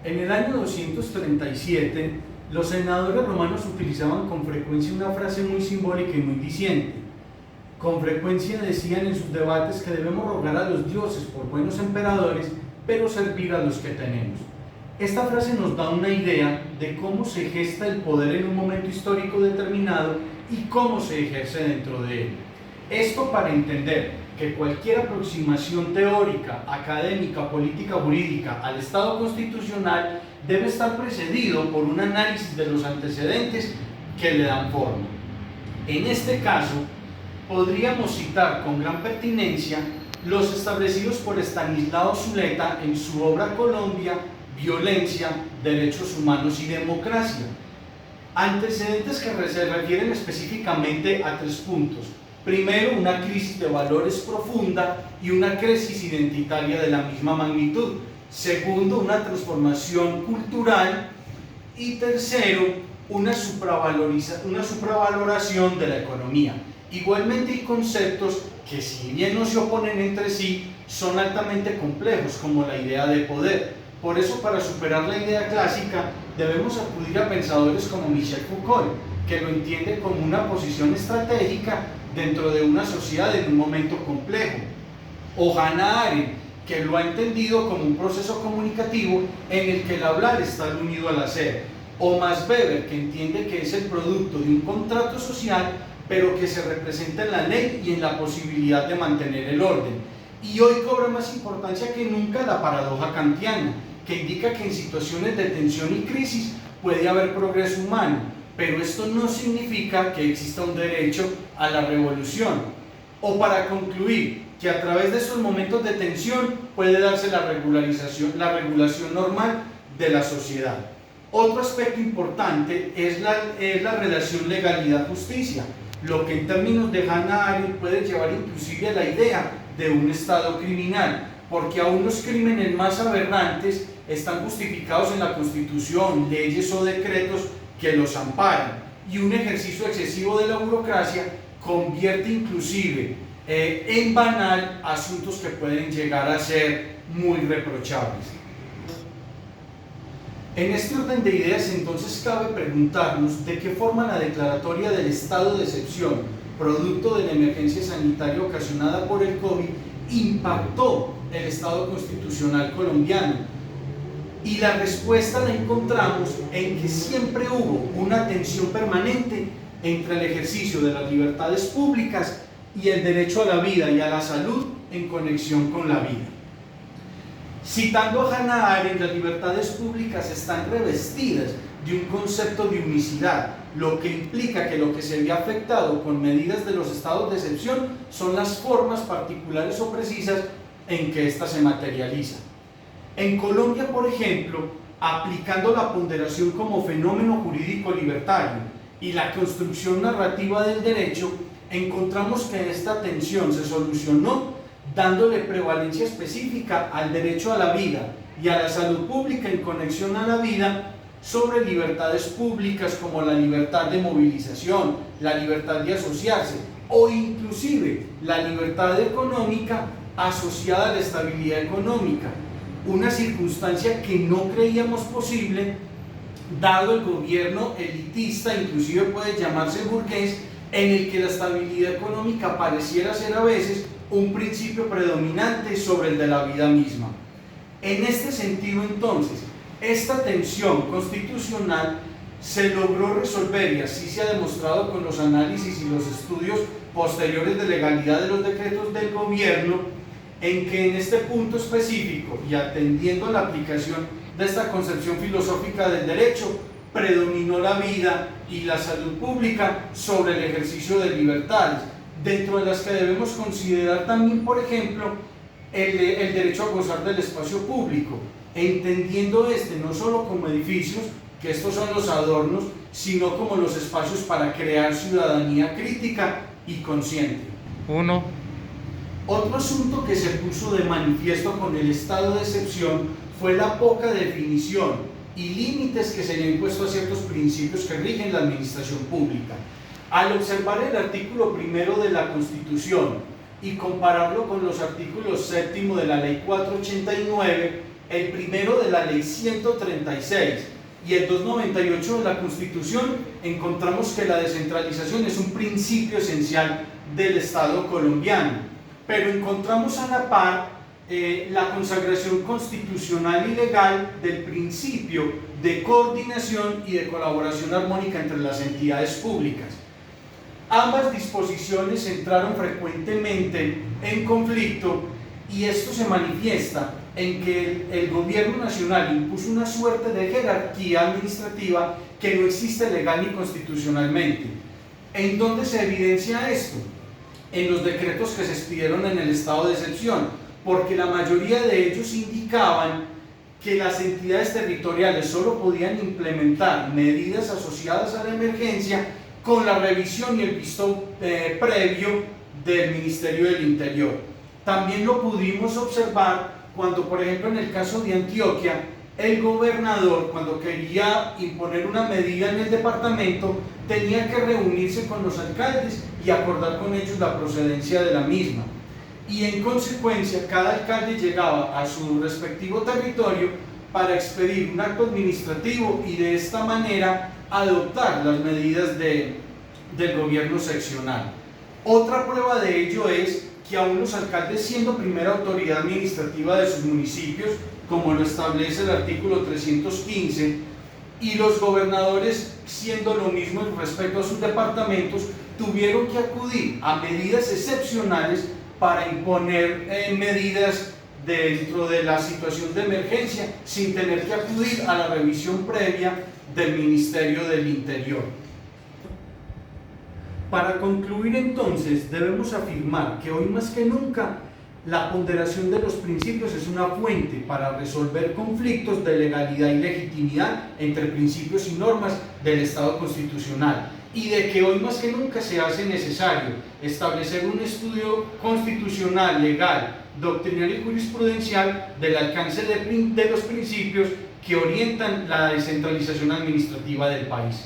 En el año 237, los senadores romanos utilizaban con frecuencia una frase muy simbólica y muy diciente. Con frecuencia decían en sus debates que debemos rogar a los dioses por buenos emperadores, pero servir a los que tenemos. Esta frase nos da una idea de cómo se gesta el poder en un momento histórico determinado y cómo se ejerce dentro de él. Esto para entender que cualquier aproximación teórica, académica, política, jurídica al Estado constitucional debe estar precedido por un análisis de los antecedentes que le dan forma. En este caso, podríamos citar con gran pertinencia los establecidos por Estanislao Zuleta en su obra Colombia, Violencia, Derechos Humanos y Democracia. Antecedentes que se refieren específicamente a 3 puntos. Primero, una crisis de valores profunda y una crisis identitaria de la misma magnitud. Segundo, una transformación cultural. Y tercero, una supravaloración de la economía. Igualmente hay conceptos que, si bien no se oponen entre sí, son altamente complejos, como la idea de poder. Por eso, para superar la idea clásica, debemos acudir a pensadores como Michel Foucault, que lo entiende como una posición estratégica dentro de una sociedad en un momento complejo, o Hannah Arendt, que lo ha entendido como un proceso comunicativo en el que el hablar está unido al hacer, o Max Weber, que entiende que es el producto de un contrato social, pero que se representa en la ley y en la posibilidad de mantener el orden. Y hoy cobra más importancia que nunca la paradoja kantiana, que indica que en situaciones de tensión y crisis puede haber progreso humano, pero esto no significa que exista un derecho a la revolución. O para concluir, que a través de estos momentos de tensión puede darse la regulación normal de la sociedad. Otro aspecto importante es la relación legalidad-justicia, lo que en términos de Hannah Arendt puede llevar inclusive a la idea de un Estado criminal, porque aún los crímenes más aberrantes están justificados en la Constitución, leyes o decretos que los amparan, y un ejercicio excesivo de la burocracia convierte inclusive en banal asuntos que pueden llegar a ser muy reprochables. En este orden de ideas, entonces, cabe preguntarnos de qué forma la declaratoria del estado de excepción, producto de la emergencia sanitaria ocasionada por el COVID, impactó el Estado constitucional colombiano. Y la respuesta la encontramos en que siempre hubo una tensión permanente entre el ejercicio de las libertades públicas y el derecho a la vida y a la salud en conexión con la vida. Citando a Hannah Arendt, las libertades públicas están revestidas de un concepto de unicidad, lo que implica que lo que se ve afectado con medidas de los estados de excepción son las formas particulares o precisas en que ésta se materializa. En Colombia, por ejemplo, aplicando la ponderación como fenómeno jurídico libertario y la construcción narrativa del derecho, encontramos que esta tensión se solucionó dándole prevalencia específica al derecho a la vida y a la salud pública en conexión a la vida sobre libertades públicas como la libertad de movilización, la libertad de asociarse o inclusive la libertad económica asociada a la estabilidad económica, una circunstancia que no creíamos posible dado el gobierno elitista, inclusive puede llamarse burgués, en el que la estabilidad económica pareciera ser a veces un principio predominante sobre el de la vida misma. En este sentido, entonces, esta tensión constitucional se logró resolver, y así se ha demostrado con los análisis y los estudios posteriores de legalidad de los decretos del gobierno, en que en este punto específico y atendiendo a la aplicación de esta concepción filosófica del derecho, predominó la vida y la salud pública sobre el ejercicio de libertades, dentro de las que debemos considerar también, por ejemplo, el derecho a gozar del espacio público, entendiendo este no solo como edificios, que estos son los adornos, sino como los espacios para crear ciudadanía crítica y consciente. Otro asunto que se puso de manifiesto con el estado de excepción fue la poca definición y límites que se le han impuesto a ciertos principios que rigen la administración pública. Al observar el artículo 1 de la Constitución y compararlo con los artículos 7 de la Ley 489, el primero de la Ley 136 y el 298 de la Constitución, encontramos que la descentralización es un principio esencial del Estado colombiano, pero encontramos a la par la consagración constitucional y legal del principio de coordinación y de colaboración armónica entre las entidades públicas. Ambas disposiciones entraron frecuentemente en conflicto y esto se manifiesta en que el gobierno nacional impuso una suerte de jerarquía administrativa que no existe legal ni constitucionalmente. ¿En dónde se evidencia esto? En los decretos que se expidieron en el estado de excepción, porque la mayoría de ellos indicaban que las entidades territoriales solo podían implementar medidas asociadas a la emergencia con la revisión y el visto previo del Ministerio del Interior. También lo pudimos observar cuando, por ejemplo, en el caso de Antioquia, el gobernador, cuando quería imponer una medida en el departamento, tenía que reunirse con los alcaldes y acordar con ellos la procedencia de la misma. Y en consecuencia, cada alcalde llegaba a su respectivo territorio para expedir un acto administrativo y de esta manera adoptar las medidas del gobierno seccional. Otra prueba de ello es que aún los alcaldes, siendo primera autoridad administrativa de sus municipios, como lo establece el artículo 315, y los gobernadores, siendo lo mismo respecto a sus departamentos, tuvieron que acudir a medidas excepcionales para imponer medidas dentro de la situación de emergencia sin tener que acudir a la revisión previa del Ministerio del Interior. Para concluir entonces, debemos afirmar que hoy más que nunca la ponderación de los principios es una fuente para resolver conflictos de legalidad y legitimidad entre principios y normas del Estado constitucional, y de que hoy más que nunca se hace necesario establecer un estudio constitucional, legal, doctrinal y jurisprudencial del alcance de los principios que orientan la descentralización administrativa del país.